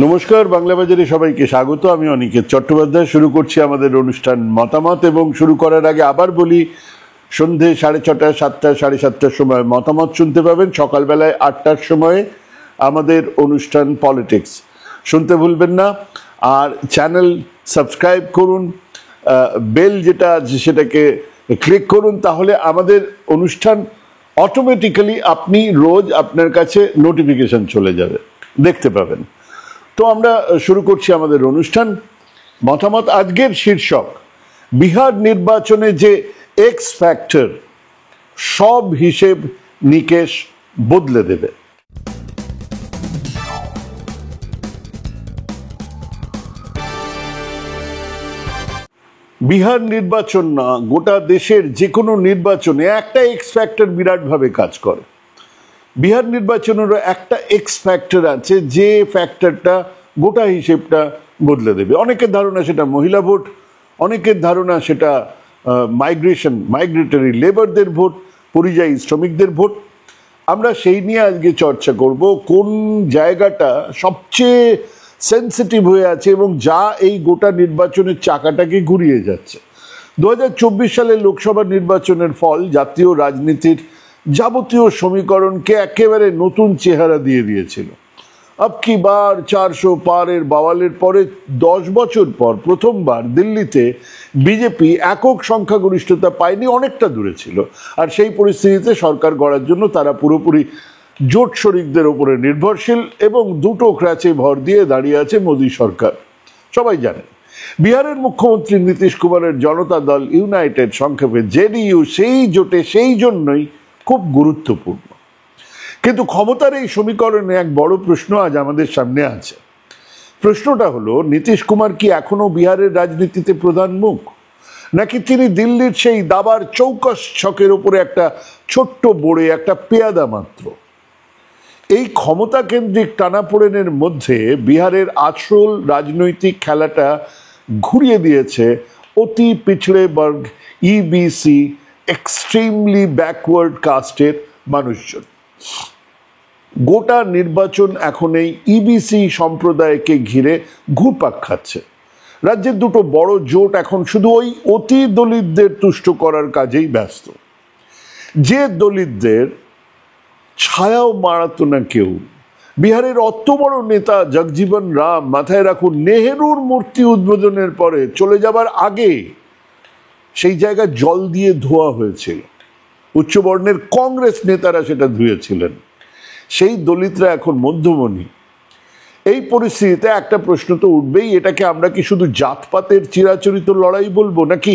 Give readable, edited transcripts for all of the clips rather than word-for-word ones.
নমস্কার, বাংলা বাজারে সবাইকে স্বাগত। আমি অনিকেত চট্টোপাধ্যায়। শুরু করছি আমাদের অনুষ্ঠান মতামত, এবং শুরু করার আগে আবার বলি, সন্ধে 6:30, 7টা, 7:30টার সময় মতামত শুনতে পাবেন। সকালবেলায় 8টার সময়ে আমাদের অনুষ্ঠান পলিটিক্স শুনতে ভুলবেন না। আর চ্যানেল সাবস্ক্রাইব করুন, বেল যেটা আছে সেটাকে ক্লিক করুন, তাহলে আমাদের অনুষ্ঠান অটোমেটিক্যালি আপনি রোজ আপনার কাছে নোটিফিকেশন চলে যাবে, দেখতে পাবেন। তো আমরা শুরু করছি আমাদের অনুষ্ঠান মতামত। আজকের শীর্ষক, বিহার নির্বাচনে যে এক্স ফ্যাক্টর সব হিসেব নিকেশ বদলে দেবে। বিহার নির্বাচন না, গোটা দেশের যে কোনো নির্বাচনে একটা এক্স ফ্যাক্টর বিরাটভাবে কাজ করে। বিহার নির্বাচনেরও একটা এক্স ফ্যাক্টর আছে, যে ফ্যাক্টরটা গোটা হিসেবটা বদলে দেবে। অনেকের ধারণা সেটা মহিলা ভোট, অনেকের ধারণা সেটা মাইগ্রেটরি লেবারদের ভোট, পরিযায়ী শ্রমিকদের ভোট। আমরা সেই নিয়ে আজকে চর্চা করব, কোন জায়গাটা সবচেয়ে সেন্সিটিভ হয়ে আছে এবং যা এই গোটা নির্বাচনের চাকাটাকে ঘুরিয়ে যাচ্ছে। 2024 সালের লোকসভা নির্বাচনের ফল জাতীয় রাজনীতির যাবতীয় সমীকরণকে একেবারে নতুন চেহারা দিয়ে দিয়েছিল। আব কি বার 400 পারের বাওয়ালের পরে 10 বছর পর প্রথমবার দিল্লিতে বিজেপি একক সংখ্যাগরিষ্ঠতা পায়নি, অনেকটা দূরে ছিল। আর সেই পরিস্থিতিতে সরকার গড়ার জন্য তারা পুরোপুরি জোট শরিকদের উপরে নির্ভরশীল, এবং দুটো ক্রাচে ভর দিয়ে দাঁড়িয়ে আছে মোদী সরকার। সবাই জানেন বিহারের মুখ্যমন্ত্রী নীতিশ কুমারের জনতা দল ইউনাইটেড, সংক্ষেপে জেডিইউ, সেই জোটে সেই জন্যই খুব গুরুত্বপূর্ণ। কিন্তু ক্ষমতার এই সমীকরণে এক বড় প্রশ্ন আজ আমাদের সামনে আছে। প্রশ্নটা হলো, নীতিশ কুমার কি এখনো বিহারের রাজনীতিতে প্রধান মুখ, নাকি তিনি দিল্লির সেই দাবার চৌকস ছকের উপরে একটা ছোট্ট বোড়ে, একটা পেয়াদা মাত্র? এই ক্ষমতা কেন্দ্রিক টানাপোড়েনের মধ্যে বিহারের আসল রাজনৈতিক খেলাটা ঘুরিয়ে দিয়েছে অতি পিছড়ে বর্গ, ইবিসি, এক্সট্রিমলি ব্যাকওয়ার্ড কাস্টের মানুষজন। গোটা নির্বাচন এখন এই ইবিসি সম্প্রদায়কে ঘিরে ঘুরপাক খাচ্ছে। রাজ্যের দুটো বড় জোট এখন শুধু ওই অতি দলিতদের তুষ্ট করার কাজেই ব্যস্ত। যে দলিতদের ছায়াও মারাতো না কেউ। বিহারের অত বড় নেতা জগজীবন রাম, মাথায় রাখুন, নেহেরুর মূর্তি উদ্বোধনের পরে চলে যাবার আগে সেই জায়গা জল দিয়ে ধোয়া হয়েছিল। উচ্চবর্ণের কংগ্রেস নেতারা সেটা ধুয়েছিলেন। সেই দলিতরা এখন মধ্যমণি। এই পরিস্থিতিতে একটা প্রশ্ন তো উঠবেই, এটাকে আমরা কি শুধু জাতপাতের চিরাচরিত লড়াই বলবো, নাকি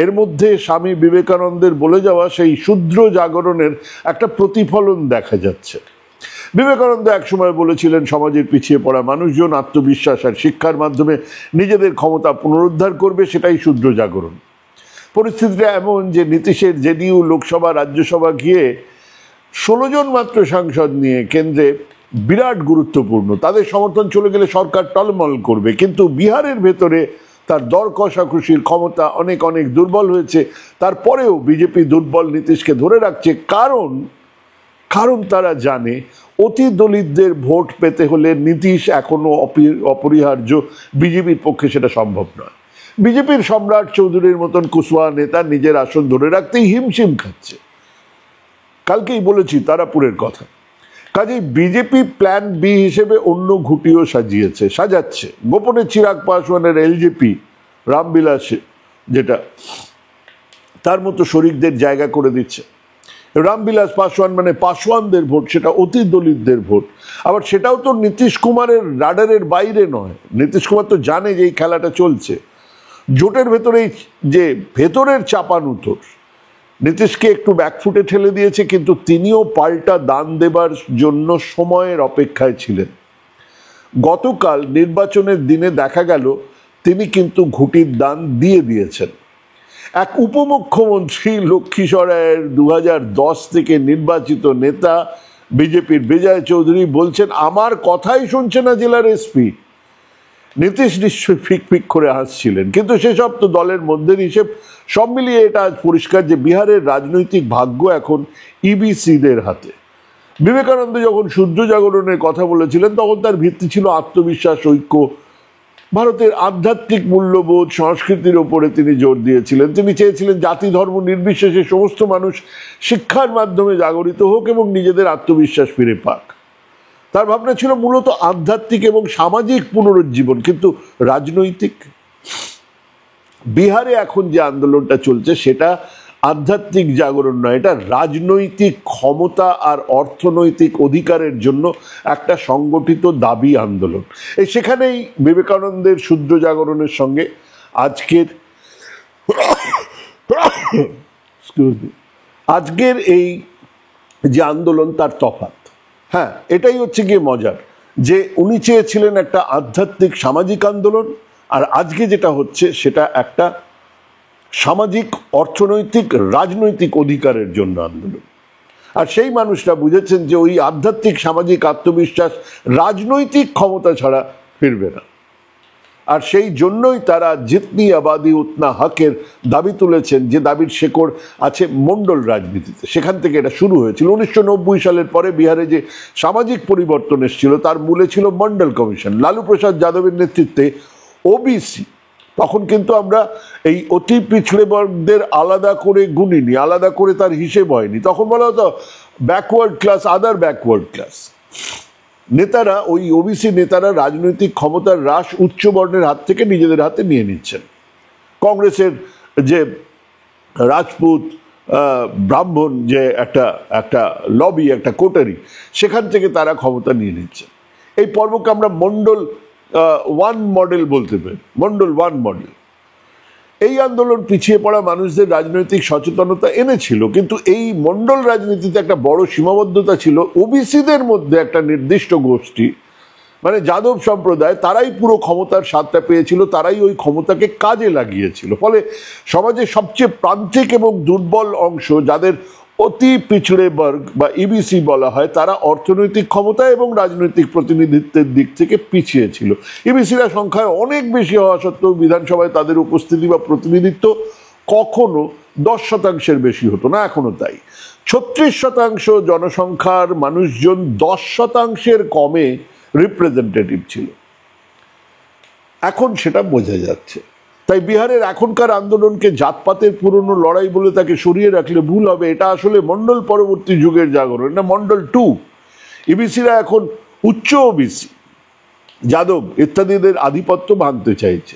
এর মধ্যে স্বামী বিবেকানন্দের বলে যাওয়া সেই শূদ্র জাগরণের একটা প্রতিফলন দেখা যাচ্ছে? বিবেকানন্দ একসময় বলেছিলেন, সমাজের পিছিয়ে পড়া মানুষজন আত্মবিশ্বাস আর শিক্ষার মাধ্যমে নিজেদের ক্ষমতা পুনরুদ্ধার করবে, সেটাই শূদ্র জাগরণ। পরিস্থিতিটা এমন যে নীতিশের জেডিইউ লোকসভা রাজ্যসভা গিয়ে 16 জন মাত্র সাংসদ নিয়ে কেন্দ্রে বিরাট গুরুত্বপূর্ণ। তাদের সমর্থন চলে গেলে সরকার টলমল করবে, কিন্তু বিহারের ভেতরে তার দর কষাকষির ক্ষমতা অনেক অনেক দুর্বল হয়েছে। তারপরেও বিজেপি দুর্বল নীতিশকে ধরে রাখছে, কারণ তারা জানে অতি দলিতদের ভোট পেতে হলে নীতিশ এখনো অপরিহার্য। বিজেপির পক্ষে সেটা সম্ভব নয়। বিজেপির সম্রাট চৌধুরীর মতন কুশওয়া নেতা নিজের আসন ধরে রাখতেই হিমশিম খাচ্ছে। কালকেই বলেছি তারাপুরের কথা। কাজেই বিজেপি প্ল্যান বি হিসেবে অন্য ঘুটিও সাজাচ্ছে। গোপনে চিরাগ পাসওয়ানের এলজেপি, রামবিলাস যেটা, তার মতো শরিকদের জায়গা করে দিচ্ছে। রামবিলাস পাসওয়ান মানে পাসওয়ানদের ভোট, সেটা অতি দলিতদের ভোট। আবার সেটাও তো নীতিশ কুমারের রাডারের বাইরে নয়। নীতিশ কুমার তো জানে যে এই খেলাটা চলছে। জোটের ভেতরেই যে ভেতরের চাপানুতোর নীতিশকে একটু ব্যাকফুটে ঠেলে দিয়েছে, কিন্তু তিনিও পাল্টা দান দেবার জন্য সময়ের অপেক্ষায় ছিলেন। গতকাল নির্বাচনের দিনে দেখা গেল তিনি কিন্তু ঘুঁটির দান দিয়ে দিয়েছেন। এক উপমুখ্যমন্ত্রী, লক্ষ্মীসরায়ের 2010 থেকে নির্বাচিত নেতা বিজেপির বিজয় চৌধুরী বলছেন, আমার কথাই শুনছে না জেলার এসপি। নীতিশ নিশ্চয়ই ফিক করে হাসছিলেন, কিন্তু সেসব তো দলের মধ্যের হিসেব। সব মিলিয়ে এটা আজ পরিষ্কার যে বিহারের রাজনৈতিক ভাগ্য এখন ইবিসিদের হাতে। বিবেকানন্দ যখন শুদ্ধ জাগরণের কথা বলেছিলেন তখন তার ভিত্তি ছিল আত্মবিশ্বাস, ঐক্য, ভারতের আধ্যাত্মিক মূল্যবোধ, সংস্কৃতির ওপরে তিনি জোর দিয়েছিলেন। তিনি চেয়েছিলেন জাতি ধর্ম নির্বিশেষে সমস্ত মানুষ শিক্ষার মাধ্যমে জাগরিত হোক এবং নিজেদের আত্মবিশ্বাস ফিরে পাক। তার ভাবনা ছিল মূলত আধ্যাত্মিক এবং সামাজিক পুনরুজ্জীবন, কিন্তু রাজনৈতিক। বিহারে এখন যে আন্দোলনটা চলছে সেটা আধ্যাত্মিক জাগরণ নয়, এটা রাজনৈতিক ক্ষমতা আর অর্থনৈতিক অধিকারের জন্য একটা সংগঠিত দাবি আন্দোলন। এই সেখানেই বিবেকানন্দের শুদ্ধ জাগরণের সঙ্গে আজকের এই যে আন্দোলন তার তফাৎ। হ্যাঁ, এটাই হচ্ছে গিয়ে মজার, যে উনি চেয়েছিলেন একটা আধ্যাত্মিক সামাজিক আন্দোলন, আর আজকে যেটা হচ্ছে সেটা একটা সামাজিক, অর্থনৈতিক, রাজনৈতিক অধিকারের জন্য আন্দোলন। আর সেই মানুষরা বুঝেছেন যে ওই আধ্যাত্মিক সামাজিক আত্মবিশ্বাস রাজনৈতিক ক্ষমতা ছাড়া ফিরবে না। আর সেই জন্যই তারা জিতনি আবাদি উতনা হকের দাবি তুলেছেন, যে দাবির শেকড় আছে মণ্ডল রাজনীতিতে। সেখান থেকে এটা শুরু হয়েছিল। 1990 সালের পরে বিহারে যে সামাজিক পরিবর্তন এসেছিল তার মূলে ছিল মণ্ডল কমিশন। লালু প্রসাদ যাদবের নেতৃত্বে ওবিসি, তখন কিন্তু আমরা এই অতি পিছড়ে বর্গদের আলাদা করে গুনিনি, আলাদা করে তার হিসেব হয়নি। তখন বলা হতো ব্যাকওয়ার্ড ক্লাস, আদার ব্যাকওয়ার্ড ক্লাস। নেতারা, ওই ওবিসি নেতারা রাজনৈতিক ক্ষমতার হ্রাস উচ্চ বর্ণের হাত থেকে নিজেদের হাতে নিয়ে নিচ্ছেন। কংগ্রেসের যে রাজপুত ব্রাহ্মণ যে একটা লবি, একটা কোটারি, সেখান থেকে তারা ক্ষমতা নিয়ে নিচ্ছেন। এই পর্বকে আমরা মণ্ডল ওয়ান মডেল বলতে পারি, মণ্ডল ওয়ান মডেল। এই আন্দোলন পিছিয়ে পড়া মানুষদের রাজনৈতিক সচেতনতা এনেছিল, কিন্তু এই মণ্ডল রাজনীতিতে একটা বড় সীমাবদ্ধতা ছিল। ওবিসিদের মধ্যে একটা নির্দিষ্ট গোষ্ঠী, মানে যাদব সম্প্রদায়, তারাই পুরো ক্ষমতার স্বাদটা পেয়েছিল, তারাই ওই ক্ষমতাকে কাজে লাগিয়েছিল। ফলে সমাজের সবচেয়ে প্রান্তিক এবং দুর্বল অংশ, যাদের অতি পিছড়ে বর্গ বা ইবিসি বলা হয়, তারা অর্থনৈতিক ক্ষমতা এবং রাজনৈতিক প্রতিনিধিত্বের দিক থেকে পিছিয়ে ছিল। ইবিসিরা সংখ্যায় অনেক বেশি হওয়া সত্ত্বেও বিধানসভায় তাদের উপস্থিতি বা প্রতিনিধিত্ব কখনো 10% বেশি হতো না, এখনো তাই। 36% জনসংখ্যার মানুষজন 10% কমে রিপ্রেজেন্টেটিভ ছিল। এখন সেটা বোঝা যাচ্ছে। তাই বিহারের এখনকার আন্দোলনকে জাতপাতের পুরনো লড়াই বলে তাকে সরিয়ে রাখলে ভুল হবে। এটা আসলে মণ্ডল পরবর্তী যুগের জাগরণ, এটা মণ্ডল 2। ইবিসিরা এখন উচ্চ ওবিসি, যাদব ইত্যাদিদের আধিপত্য ভাঙতে চাইছে।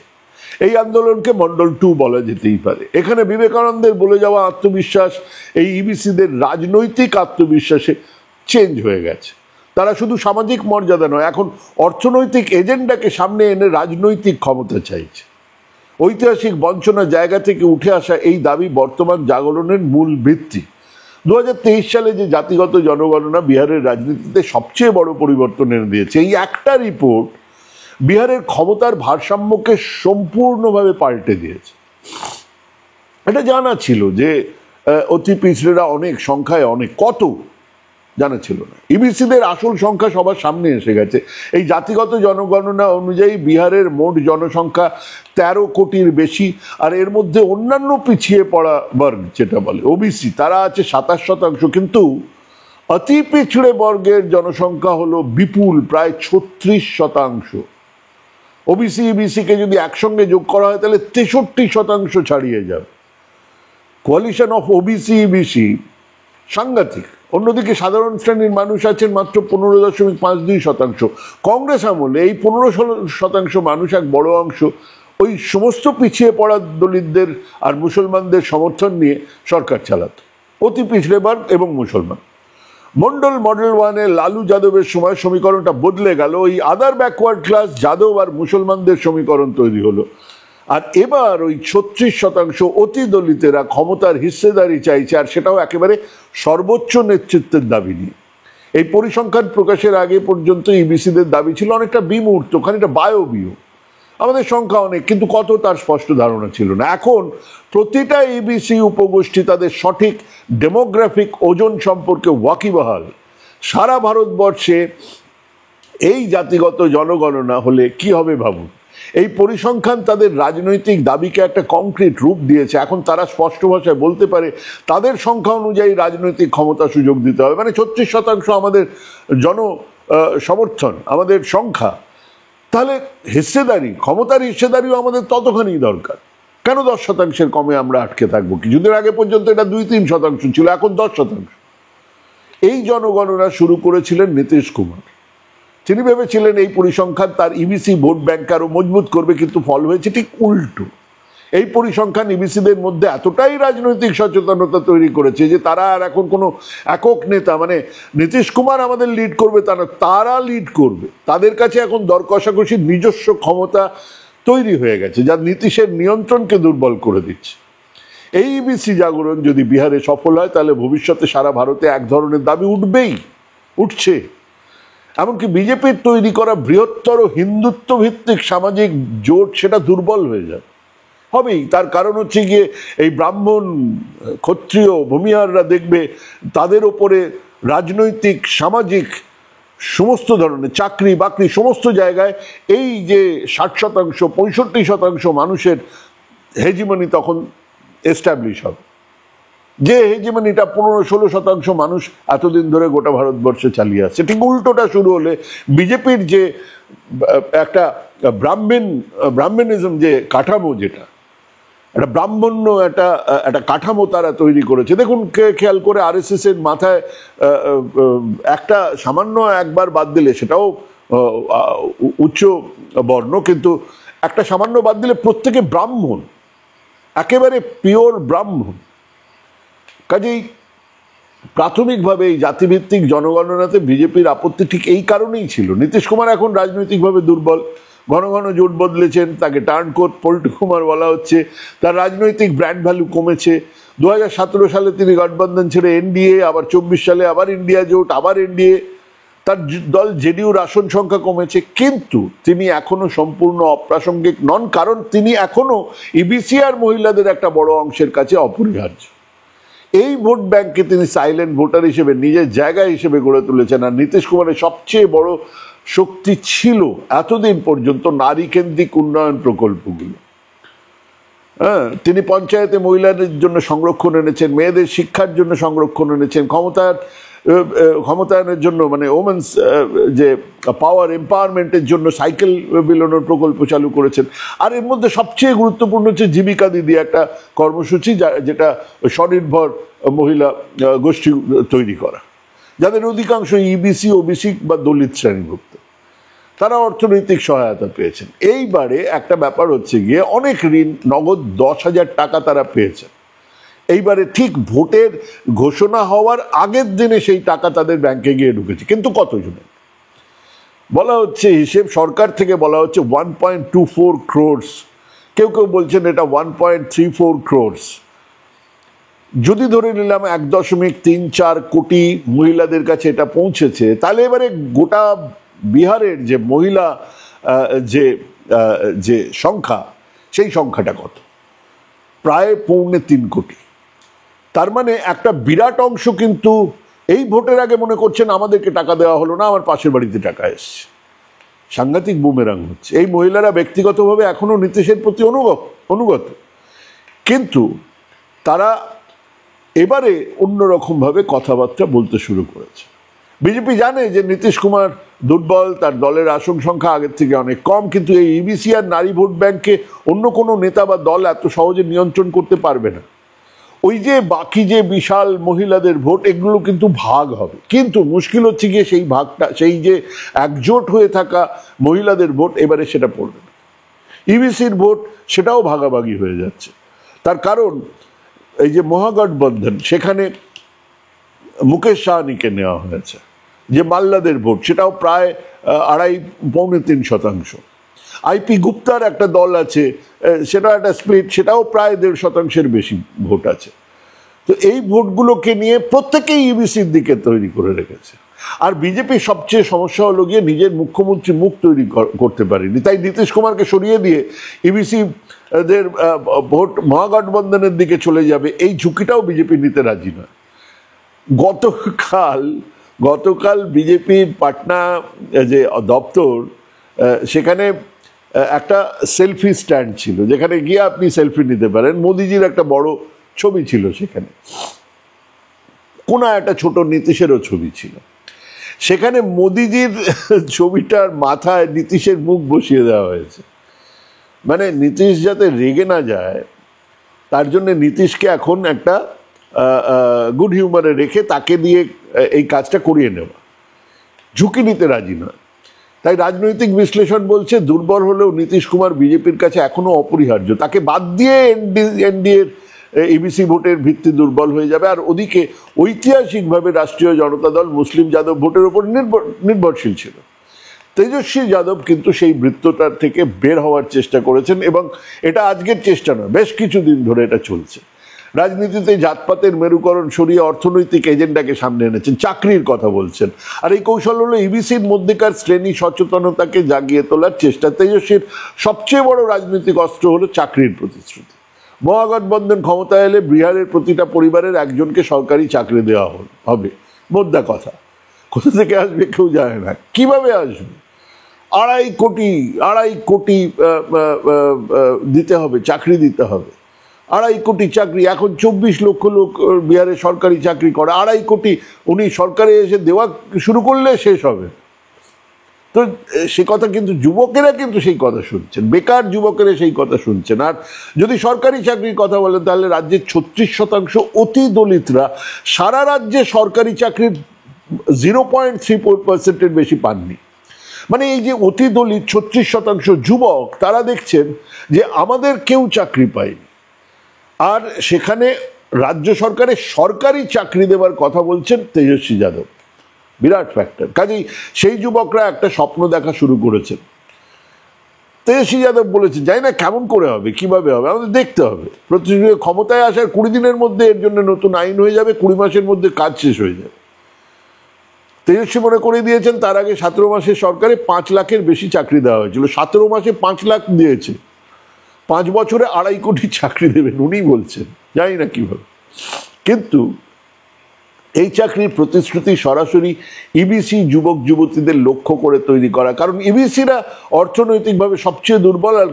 এই আন্দোলনকে মণ্ডল 2 বলা যেতেই পারে। এখানে বিবেকানন্দের বলে যাওয়া আত্মবিশ্বাস এই ইবিসিদের রাজনৈতিক আত্মবিশ্বাসে চেঞ্জ হয়ে গেছে। তারা শুধু সামাজিক মর্যাদা নয়, এখন অর্থনৈতিক এজেন্ডাকে সামনে এনে রাজনৈতিক ক্ষমতা চাইছে। ঐতিহাসিক বঞ্চনার জায়গা থেকে উঠে আসা এই দাবি বর্তমান জাগরণের মূল ভিত্তি। 2023 সালে যে জাতিগত জনগণনা বিহারের রাজনীতিতে সবচেয়ে বড় পরিবর্তন এনে দিয়েছে। এই একটা রিপোর্ট বিহারের ক্ষমতার ভারসাম্যকে সম্পূর্ণভাবে পাল্টে দিয়েছে। এটা জানা ছিল যে অতি পিছড়েরা অনেক সংখ্যায়, অনেক, কত জানা ছিল না। ইবিসিদের আসল সংখ্যা সবার সামনে এসে গেছে। এই জাতিগত জনগণনা অনুযায়ী বিহারের মোট জনসংখ্যা 13 কোটির বেশি, আর এর মধ্যে অন্যান্য পিছিয়ে পড়া বর্গ যেটা বলে ওবিসি, তারা আছে 27%। কিন্তু অতি পিছড়ে বর্গের জনসংখ্যা হলো বিপুল, প্রায় 36%। ওবিসি ইবিসিকে যদি একসঙ্গে যোগ করা হয় তাহলে 63% ছাড়িয়ে যাবে। কোয়ালিশন অফ ওবিসি ইবিসি সাংঘাতিক। অন্যদিকে সাধারণ শ্রেণীর মানুষ আছেন মাত্র 15.52%। কংগ্রেস আমলে এই 15% মানুষ, এক বড় অংশ, ওই সমস্ত পিছিয়ে পড়া দলিতদের আর মুসলমানদের সমর্থন নিয়ে সরকার চালাত। অতি পিছড়ে বর্গ এবং মুসলমান। মণ্ডল মডেল 1-এ লালু যাদবের সময় সমীকরণটা বদলে গেল। ওই আদার ব্যাকওয়ার্ড ক্লাস, যাদব আর মুসলমানদের সমীকরণ তৈরি হলো। আর এবার ওই 36% অতি দলিতেরা ক্ষমতার হিস্সেদারি চাইছে, আর সেটাও একেবারে সর্বোচ্চ নেতৃত্বের দাবি নিয়ে। এই পরিসংখ্যান প্রকাশের আগে পর্যন্ত ইবিসিদের দাবি ছিল অনেকটা বিমূর্ত, খানিকটা বায়বীয়। আমাদের সংখ্যা অনেক, কিন্তু কত তার স্পষ্ট ধারণা ছিল না। এখন প্রতিটা ইবিসি উপগোষ্ঠী তাদের সঠিক ডেমোগ্রাফিক ওজন সম্পর্কে ওয়াকিবহাল। সারা ভারতবর্ষে এই জাতিগত জনগণনা হলে কি হবে ভাবুন। এই পরিসংখ্যান তাদের রাজনৈতিক দাবিকে একটা কংক্রিট রূপ দিয়েছে। এখন তারা স্পষ্ট ভাষায় বলতে পারে তাদের সংখ্যা অনুযায়ী রাজনৈতিক ক্ষমতা সুযোগ দিতে হবে। মানে 36% আমাদের সমর্থন, আমাদের সংখ্যা, তাহলে হিস্সেদারি, ক্ষমতার হিস্সেদারিও আমাদের ততখানি দরকার। কেন 10% কমে আমরা আটকে থাকবো? কিছুদিন আগে পর্যন্ত এটা 2-3% ছিল, এখন 10%। এই জনগণনা শুরু করেছিলেন নীতিশ কুমার। তিনি ভেবেছিলেন এই পরিসংখ্যান তার ইবিসি ভোট ব্যাংক আরো মজবুত করবে, কিন্তু ফল হয়েছে ঠিক উল্টো। এই পরিসংখ্যান ইবিসিদের মধ্যে এতটাই রাজনৈতিক সচেতনতা তৈরি করেছে যে তারা আর এখন কোনো একক নেতা, মানে নীতিশ কুমার আমাদের লিড করবে তা না, তারা লিড করবে। তাদের কাছে এখন দর কষাকষির নিজস্ব ক্ষমতা তৈরি হয়ে গেছে, যা নীতিশের নিয়ন্ত্রণকে দুর্বল করে দিচ্ছে। এই ইবিসি জাগরণ যদি বিহারে সফল হয়, তাহলে ভবিষ্যতে সারা ভারতে এক ধরনের দাবি উঠছে। এমনকি বিজেপির তৈরি করা বৃহত্তর হিন্দুত্ব ভিত্তিক সামাজিক জোট সেটা দুর্বল হয়ে যায়, হবেই। তার কারণ হচ্ছে গিয়ে এই ব্রাহ্মণ, ক্ষত্রিয়, ভূমিহাররা দেখবে তাদের ওপরে রাজনৈতিক, সামাজিক, সমস্ত ধরনের চাকরি বাকরি সমস্ত জায়গায় এই যে 60%, 65% মানুষের হেজিমনি তখন এস্টাবলিশ হবে, যে হেজিমনিটা 15-16% মানুষ এতদিন ধরে গোটা ভারতবর্ষে চালিয়ে আসছে। ঠিক উল্টোটা শুরু হলে বিজেপির যে একটা ব্রাহ্মণিজম যে কাঠামো, যেটা একটা ব্রাহ্মণ্য একটা কাঠামো তারা তৈরি করেছে। দেখুন, খেয়াল করে আরএসএস এর মাথায় একটা সামান্য একবার বাদ দিলে, সেটাও উচ্চ বর্ণ, কিন্তু একটা সামান্য বাদ দিলে প্রত্যেকে ব্রাহ্মণ, একেবারে পিওর ব্রাহ্মণ। কাজেই প্রাথমিকভাবে এই জাতিভিত্তিক জনগণনাতে বিজেপির আপত্তি ঠিক এই কারণেই ছিল। নীতিশ কুমার এখন রাজনৈতিকভাবে দুর্বল, ঘন ঘন জোট বদলেছেন, তাকে টার্নকোট পল্টু কুমার বলা হচ্ছে, তার রাজনৈতিক ব্র্যান্ড ভ্যালু কমেছে। 2017 সালে তিনি গঠবন্ধন ছেড়ে এনডিএ, আবার 24 সালে আবার ইন্ডিয়া জোট, আবার এনডিএ। তার দল জেডিউর আসন সংখ্যা কমেছে, কিন্তু তিনি এখনো সম্পূর্ণ অপ্রাসঙ্গিক নন, কারণ তিনি এখনো ইবিসি আর মহিলাদের একটা বড় অংশের কাছে অপরিহার্য। এই ভোট ব্যাংককে তিনি সাইলেন্ট ভোটার হিসেবে নিজের জায়গা হিসেবে গড়ে তুলেছেন। আর নীতিশ কুমারের সবচেয়ে বড় শক্তি ছিল এতদিন পর্যন্ত নারী কেন্দ্রিক উন্নয়ন প্রকল্পগুলো। তিনি পঞ্চায়েতে মহিলাদের জন্য সংরক্ষণ এনেছেন, মেয়েদের শিক্ষার জন্য সংরক্ষণ এনেছেন, ক্ষমতায়নের জন্য, মানে ওমেন্স যে পাওয়ার এম্পাওয়ারমেন্টের জন্য সাইকেল বিলোনোর প্রকল্প চালু করেছেন। আর এর মধ্যে সবচেয়ে গুরুত্বপূর্ণ হচ্ছে জীবিকা দিদি, একটা কর্মসূচি যেটা স্বনির্ভর মহিলা গোষ্ঠী তৈরি করা, যাদের অধিকাংশ ইবিসি, ওবিসি বা দলিত শ্রেণীভুক্ত। তারা অর্থনৈতিক সহায়তা পেয়েছেন। এইবারে একটা ব্যাপার হচ্ছে গিয়ে অনেক ঋণ, নগদ 10,000 টাকা তারা পেয়েছেন। এইবারে ঠিক ভোটের ঘোষণা হওয়ার আগের দিনে সেই টাকা তাদের ব্যাংকে গিয়ে ঢুকেছে। কিন্তু কতজনের বলা হচ্ছে, হিসেব সরকার থেকে বলা হচ্ছে 1.24 crores, কেউ কেউ বলছেন এটা 1.34 crores। যদি ধরে নিলাম 1.34 কোটি মহিলাদের কাছে এটা পৌঁছেছে, তাহলে এবারে গোটা বিহারের যে মহিলা যে সংখ্যা, সেই সংখ্যাটা কত? প্রায় 3.25 কোটি। তার মানে একটা বিরাট অংশ কিন্তু এই ভোটের আগে মনে করছেন আমাদেরকে টাকা দেওয়া হলো না, আমার পাশের বাড়িতে টাকা এসছে। সাংঘাতিক বুমেরাং হচ্ছে। এই মহিলারা ব্যক্তিগতভাবে এখনো নীতিশের প্রতি অনুগত, কিন্তু তারা এবারে অন্যরকমভাবে কথাবার্তা বলতে শুরু করেছে। বিজেপি জানে যে নীতিশ কুমার দুর্বল, তার দলের আসন সংখ্যা আগের থেকে অনেক কম, কিন্তু এই ইবিসি আর নারী ভোট ব্যাংককে অন্য কোনো নেতা বা দল এত সহজে নিয়ন্ত্রণ করতে পারবে না। ওই যে বাকি যে বিশাল মহিলাদের ভোট, এগুলো কিন্তু ভাগ হবে, কিন্তু মুশকিল হচ্ছে গিয়ে সেই ভাগটা, সেই যে একজোট হয়ে থাকা মহিলাদের ভোট, এবারে সেটা পড়বে না। ইবিসির ভোট সেটাও ভাগাভাগি হয়ে যাচ্ছে। তার কারণ এই যে মহাগঠবন্ধন, সেখানে মুকেশ সাহানিকে নেওয়া হয়েছে। যে মাল্লাদের ভোট, সেটাও প্রায় 2.5-3%। আইপি গুপ্তার একটা দল আছে, সেটা একটা স্প্লিট, সেটাও প্রায় 1.5%-এর বেশি ভোট আছে। তো এই ভোটগুলোকে নিয়ে প্রত্যেকেই ইবিসির দিকে তৈরি করে রেখেছে। আর বিজেপির সবচেয়ে সমস্যা হলো গিয়ে নিজের মুখ্যমন্ত্রী মুখ তৈরি করতে পারেনি, তাই নীতিশ কুমারকে সরিয়ে দিয়ে ইবিসি দের ভোট মহাগঠবন্ধনের দিকে চলে যাবে, এই ঝুঁকিটাও বিজেপি নিতে রাজি নয়। গতকাল বিজেপির পাটনা যে দপ্তর, সেখানে একটা সেলফি স্ট্যান্ড ছিল, যেখানে গিয়ে আপনি সেলফি নিতে পারেন। মোদিজির একটা বড় ছবি ছিল সেখানে, কোনা একটা ছোট নীতিশেরও ছবি ছিল। সেখানে মোদিজির ছবিটার মাথায় নীতিশের মুখ বসিয়ে দেওয়া হয়েছে, মানে নীতিশ যাতে রেগে না যায় তার জন্য নীতিশকে এখন একটা গুড হিউমারে রেখে তাকে দিয়ে এই কাজটা করিয়ে নেওয়া, ঝুঁকি নিতে রাজি নয়। তাই রাজনৈতিক বিশ্লেষণ বলছে দুর্বল হলেও নীতিশ কুমার বিজেপির কাছে এখনো অপরিহার্য। তাকে বাদ দিয়ে এনডিএর ইবিসি ভোটের ভিত্তি দুর্বল হয়ে যাবে। আর ওদিকে ঐতিহাসিকভাবে রাষ্ট্রীয় জনতা দল মুসলিম যাদব ভোটের উপর নির্ভরশীল ছিল। তেজস্বী যাদব কিন্তু সেই বৃত্তটার থেকে বের হওয়ার চেষ্টা করেছেন, এবং এটা আজকের চেষ্টা নয়, বেশ কিছুদিন ধরে এটা চলছে। রাজনীতিতে জাতপাতের মেরুকরণ সরিয়ে অর্থনৈতিক এজেন্ডাকে সামনে এনেছেন, চাকরির কথা বলছেন। আর এই কৌশল হলো ইবিসির মধ্যেকার শ্রেণী সচেতনতাকে জাগিয়ে তোলার চেষ্টা। তেজস্বীর সবচেয়ে বড় রাজনৈতিক অস্ত্র হলো চাকরির প্রতিশ্রুতি। মহাগঠবন্ধন ক্ষমতায় এলে বিহারের প্রতিটা পরিবারের একজনকে সরকারি চাকরি দেওয়া হবে, মোদ্দা কথা। কোথা থেকে আসবে কেউ জানে না, কিভাবে আসবে। 2.5 কোটি দিতে হবে, চাকরি দিতে হবে। 2.5 কোটি চাকরি, এখন 24 লক্ষ লোক বিহারে সরকারি চাকরি করে। 2.5 কোটি উনি সরকারে এসে দেওয়া শুরু করলে শেষ হবে। তো সে কথা কিন্তু যুবকেরা কিন্তু সেই কথা শুনছেন, বেকার যুবকেরা সেই কথা শুনছেন। আর যদি সরকারি চাকরির কথা বলেন তাহলে রাজ্যের 36% অতি দলিতরা সারা রাজ্যে সরকারি চাকরির 0.34% বেশি পাননি। মানে এই যে অতি দলিত 36% যুবক, তারা দেখছেন যে আমাদের কেউ চাকরি পায়নি। আর সেখানে রাজ্য সরকারের সরকারি চাকরি দেওয়ার কথা বলছেন তেজস্বী যাদব, বিরাট ফ্যাক্টর। কাজেই সেই যুবকরা একটা স্বপ্ন দেখা শুরু করেছেন। তেজস্বী যাদব বলেছেন, জানি না কেমন করে হবে, কিভাবে হবে, আমাদের দেখতে হবে। প্রতিযোগী ক্ষমতায় আসার 20 দিনের মধ্যে এর জন্য নতুন আইন হয়ে যাবে, 20 মাসের মধ্যে কাজ শেষ হয়ে যাবে। তেজস্বী মনে করে দিয়েছেন তার আগে 17 মাসের সরকারে 5 লাখের বেশি চাকরি দেওয়া হয়েছিল। 17 মাসে 5 লাখ দিয়েছে, 5 বছরে 2.5 কোটি চাকরি দেবেন উনি বলছেন, জানি না কিভাবে। কিন্তু এই চাকরির প্রতিশ্রুতি সরাসরি ইবিসি যুবক যুবতীদের লক্ষ্য করে তৈরি করা, কারণ ইবিসিরা অর্থনৈতিকভাবে সবচেয়ে দুর্বল, আর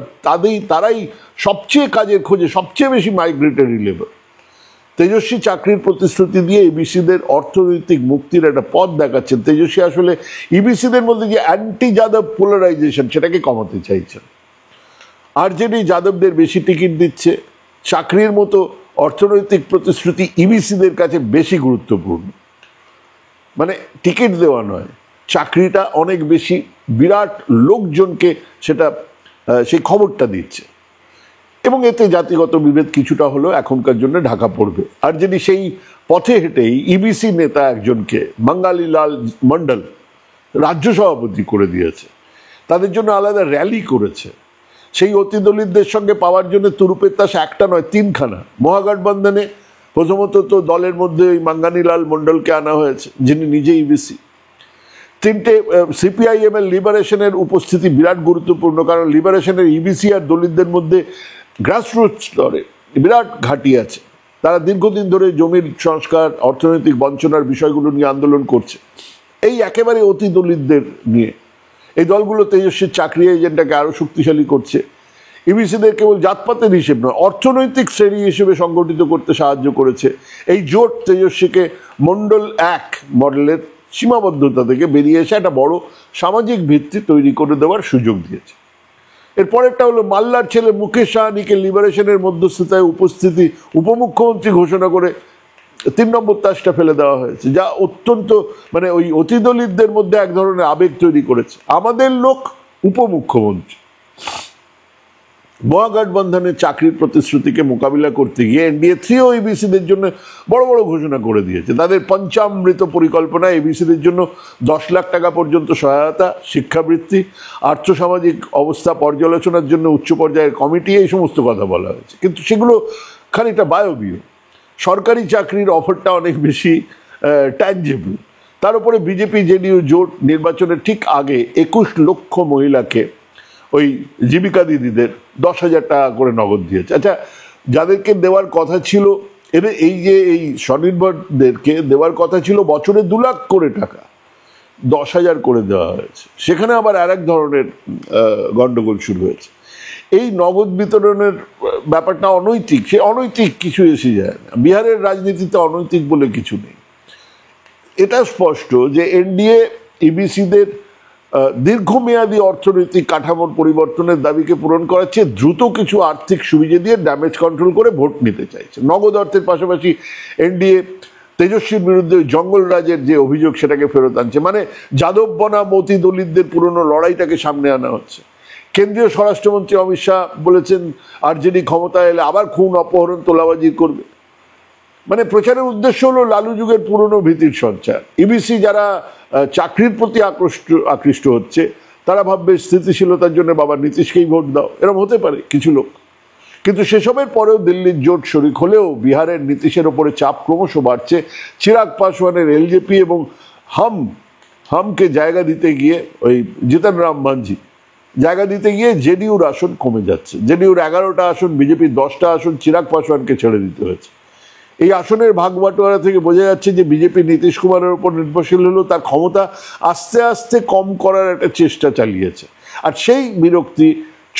তারাই সবচেয়ে কাজের খোঁজে, সবচেয়ে বেশি মাইগ্রেটরি লেবার। তেজস্বী চাকরির প্রতিশ্রুতি দিয়ে ইবিসিদের অর্থনৈতিক মুক্তির একটা পথ দেখাচ্ছেন। তেজস্বী আসলে ইবিসিদের মধ্যে যে অ্যান্টি যাদব পোলারাইজেশন সেটাকে কমাতে চাইছেন। আরজেডি যাদবদের বেশি টিকিট দিচ্ছে, চাকরির মতো অর্থনৈতিক প্রতিশ্রুতি ইবিসিদের কাছে বেশি গুরুত্বপূর্ণ। মানে টিকিট দেওয়া নয়, চাকরিটা অনেক বেশি, বিরাট লোকজনকে সেটা সেই খবরটা দিচ্ছে। এবং এতে জাতিগত বিভেদ কিছুটা হলেও এখনকার জন্য ঢাকা পড়বে। আর যদি সেই পথে হেঁটেই ইবিসি নেতা একজনকে, বাঙ্গালীলাল মন্ডল, রাজ্য সভাপতি করে দিয়েছে, তাদের জন্য আলাদা র্যালি করেছে। সেই অতি দলিতদের সঙ্গে পাওয়ার জন্য তুরুপের তাস একটা নয় 3খানা। মহাগঠবন্ধনে প্রথমত তো দলের মধ্যে ওই মাঙ্গানীলাল মন্ডলকে আনা হয়েছে, যিনি নিজে ইবিসি। 3টে সিপিআইএম এর লিবারেশনের উপস্থিতি বিরাট গুরুত্বপূর্ণ, কারণ লিবারেশনের ইবিসি আর দলিতদের মধ্যে গ্রাসরুট স্তরে বিরাট ঘাঁটি আছে। তারা দীর্ঘদিন ধরে জমির সংস্কার, অর্থনৈতিক বঞ্চনার বিষয়গুলো নিয়ে আন্দোলন করছে। এই একেবারে অতি দলিতদের নিয়ে এই দলগুলো তেজস্বীর চাকরি এজেন্ডাকে আরো শক্তিশালী করছে। ইবিসিদের কেবল জাতপাতের হিসেব নয়, অর্থনৈতিক শ্রেণী হিসেবে সংগঠিত করতে সাহায্য করেছে। এই জোট তেজস্বীকে মন্ডল 1 মডেলের সীমাবদ্ধতা থেকে বেরিয়ে এসে একটা বড় সামাজিক ভিত্তি তৈরি করে দেওয়ার সুযোগ দিয়েছে। এর পরেরটা হলো মাল্লার ছেলে মুকেশ সাহানিকে লিবারেশনের মধ্যস্থতায় উপস্থিতি উপমুখ্যমন্ত্রী ঘোষণা করে 3 নম্বর তাসটা ফেলে দেওয়া হয়েছে, যা অত্যন্ত মানে ওই অতি দলিতদের মধ্যে এক ধরনের আবেগ তৈরি করেছে। আমাদের লোক উপমুখ্যমন্ত্রী। মহাগঠবন্ধনের চাকরির প্রতিশ্রুতিকে মোকাবিলা করতে গিয়ে এনডিএ 3 ইবিসিদের জন্য বড় বড় ঘোষণা করে দিয়েছে। তাদের পঞ্চামৃত পরিকল্পনা ইবিসিদের জন্য 10 লাখ টাকা পর্যন্ত সহায়তা, শিক্ষাবৃত্তি, আর্থসামাজিক অবস্থা পর্যালোচনার জন্য উচ্চ পর্যায়ের কমিটি, এই সমস্ত কথা বলা হয়েছে। কিন্তু সেগুলো খানিকটা বায়বীয়। সরকারি চাকরির অফারটা অনেক বেশি ট্যাঞ্জেবল। তার উপরে বিজেপি জেডিইউ জোট নির্বাচনের ঠিক আগে 21 লক্ষ মহিলাকে, ওই জীবিকা দিদিদের 10,000 টাকা করে নগদ দিয়েছে। আচ্ছা, যাদেরকে দেওয়ার কথা ছিল, এই যে এই স্বনির্ভরদেরকে দেওয়ার কথা ছিল বছরে 2 লাখ করে টাকা, 10,000 করে দেওয়া হয়েছে। সেখানে আবার আর এক ধরনের গন্ডগোল শুরু হয়েছে। এই নগদ বিতরণের ব্যাপারটা অনৈতিক, সে অনৈতিক কিছু এসে যায় না। বিহারের রাজনীতিতে অনৈতিক বলে কিছু নেই। এটা স্পষ্ট যে এনডিএ ইবিসিদের দীর্ঘমেয়াদী অর্থনৈতিক কাঠামোর পরিবর্তনের দাবিকে পূরণ করার চেয়ে দ্রুত কিছু আর্থিক সুবিধা দিয়ে ড্যামেজ কন্ট্রোল করে ভোট নিতে চাইছে। নগদ অর্থের পাশাপাশি এনডিএ তেজস্বীর বিরুদ্ধে জঙ্গল রাজের যে অভিযোগ সেটাকে ফেরত আনছে, মানে যাদব বনাম অতি দলিতদের পুরনো লড়াইটাকে সামনে আনা হচ্ছে। কেন্দ্রীয় স্বরাষ্ট্রমন্ত্রী অমিত শাহ বলেছেন আরজেডি ক্ষমতায় এলে আবার খুন, অপহরণ, তোলাবাজি করবে। মানে প্রচারের উদ্দেশ্য হলো লালু যুগের পুরনো ভীতির সঞ্চার। ইবিসি যারা চাকরির প্রতি আকৃষ্ট হচ্ছে তারা ভাববে স্থিতিশীলতার জন্য বাবা নীতিশকেই ভোট দাও, এরকম হতে পারে কিছু লোক। কিন্তু সেসবের পরেও দিল্লির জোট শরিক হলেও বিহারের নীতিশের ওপরে চাপ ক্রমশ বাড়ছে। চিরাগ পাসওয়ানের এলজেপি এবং হামকে জায়গা দিতে গিয়ে, ওই জিতন রাম মাঞ্ঝি জায়গা দিতে গিয়ে জেডিইউর আসন কমে যাচ্ছে। জেডিইউর 11টা আসন, বিজেপির 10টা আসন চিরাগ পাসওয়ানকে ছেড়ে দিতে হয়েছে। এই আসনের ভাগ বাটোয়ারা থেকে বোঝা যাচ্ছে যে বিজেপি নীতিশ কুমারের উপর নির্ভরশীল হলেও তার ক্ষমতা আস্তে আস্তে কম করার একটা চেষ্টা চালিয়েছে। আর সেই বিরক্তি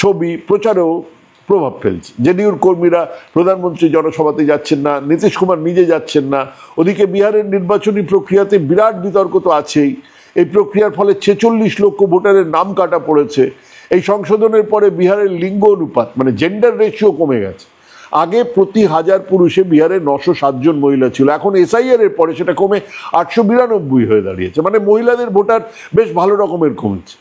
ছবি প্রচারেও প্রভাব ফেলছে। জেডিইউর কর্মীরা প্রধানমন্ত্রী জনসভাতে যাচ্ছেন না, নীতিশ কুমার নিজে যাচ্ছেন না। ওদিকে বিহারের নির্বাচনী প্রক্রিয়াতে বিরাট বিতর্ক তো আছেই। এই প্রক্রিয়ার ফলে 46 লক্ষ ভোটারের নাম কাটা পড়েছে। এই সংশোধনের পরে বিহারের লিঙ্গ অনুপাত মানে জেন্ডার রেশিও কমে গেছে। আগে প্রতি 1000 পুরুষে বিহারে 907 জন মহিলা ছিল, এখন এসআইআর এর পরে সেটা কমে 892 হয়ে দাঁড়িয়েছে। মানে মহিলাদের ভোটার বেশ ভালো রকমের কমেছে।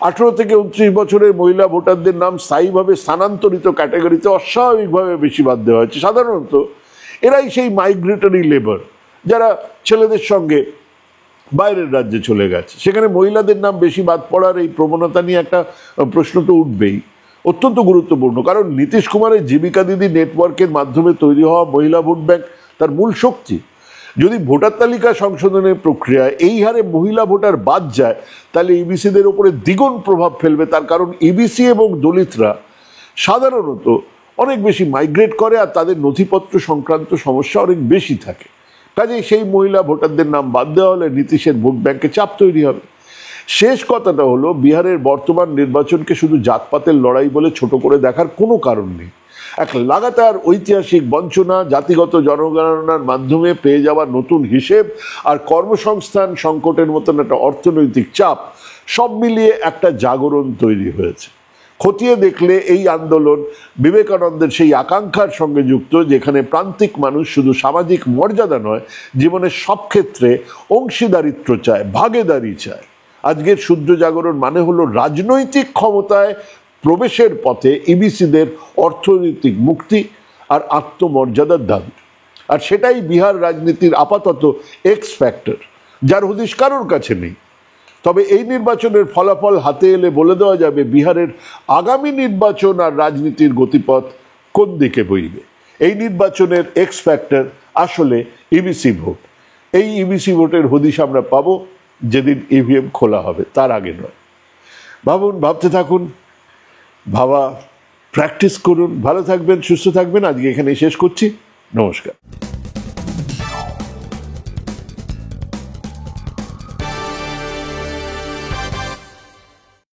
18 থেকে 29 বছরের মহিলা ভোটারদের নাম স্থায়ীভাবে স্থানান্তরিত ক্যাটাগরিতে অস্বাভাবিকভাবে বেশি বাদ দেওয়া হয়েছে। সাধারণত এরাই সেই মাইগ্রেটরি লেবার যারা ছেলেদের সঙ্গে বাইরের রাজ্যে চলে গেছে। সেখানে মহিলাদের নাম বেশি বাদ পড়ার এই প্রবণতা নিয়ে একটা প্রশ্ন তো উঠবেই, অত্যন্ত গুরুত্বপূর্ণ। কারণ নীতিশ কুমারের জীবিকা দিদি নেটওয়ার্কের মাধ্যমে তৈরি হওয়া মহিলা ভোট ব্যাংক তার মূল শক্তি। যদি ভোটার তালিকা সংশোধনের প্রক্রিয়ায় এই হারে মহিলা ভোটার বাদ যায় তাহলে ইবিসিদের উপরে দ্বিগুণ প্রভাব ফেলবে। তার কারণ ইবিসি এবং দলিতরা সাধারণত অনেক বেশি মাইগ্রেট করে আর তাদের নথিপত্র সংক্রান্ত সমস্যা অনেক বেশি থাকে। কাজেই সেই মহিলা ভোটারদের নাম বাদ দেওয়া হলে নীতিশের ভোট ব্যাংকে চাপ তৈরি হবে। শেষ কথাটা হলো, বিহারের বর্তমান নির্বাচনকে শুধু জাতপাতের লড়াই বলে ছোট করে দেখার কোনো কারণ নেই। এক লাগাতার ঐতিহাসিক বঞ্চনা, জাতিগত জনগণনার মাধ্যমে পেয়ে যাওয়া নতুন হিসেব আর কর্মসংস্থান সংকটের মতন একটা অর্থনৈতিক চাপ, সব মিলিয়ে একটা জাগরণ তৈরি হয়েছে। খতিয়ে দেখলে এই আন্দোলন বিবেকানন্দের সেই আকাঙ্ক্ষার সঙ্গে যুক্ত, যেখানে প্রান্তিক মানুষ শুধু সামাজিক মর্যাদা নয়, জীবনের সব ক্ষেত্রে অংশীদারিত্ব চায়, ভাগেদারি চায়। আজকের শূদ্র জাগরণ মানে হলো রাজনৈতিক ক্ষমতায় প্রবেশের পথে ইবিসিদের অর্থনৈতিক মুক্তি আর আত্মমর্যাদার দাবি। আর সেটাই বিহার রাজনীতির আপাতত এক্স ফ্যাক্টর, যার হদিশ কারোর কাছে নেই। তবে এই নির্বাচনের ফলাফল হাতে এলে বলে দেওয়া যাবে বিহারের আগামী নির্বাচন আর রাজনীতির গতিপথ কোন দিকে বইবে। এই নির্বাচনের এক্স ফ্যাক্টর আসলে ইবিসি ভোট। এই ইবিসি ভোটের হদিশ আমরা পাবো যেদিন ইভিএম খোলা হবে, তার আগে নয়। ভাবুন, ভাবতে থাকুন, ভাবা প্র্যাকটিস করুন। ভালো থাকবেন, সুস্থ থাকবেন। আজকে এখানে শেষ করছি। নমস্কার।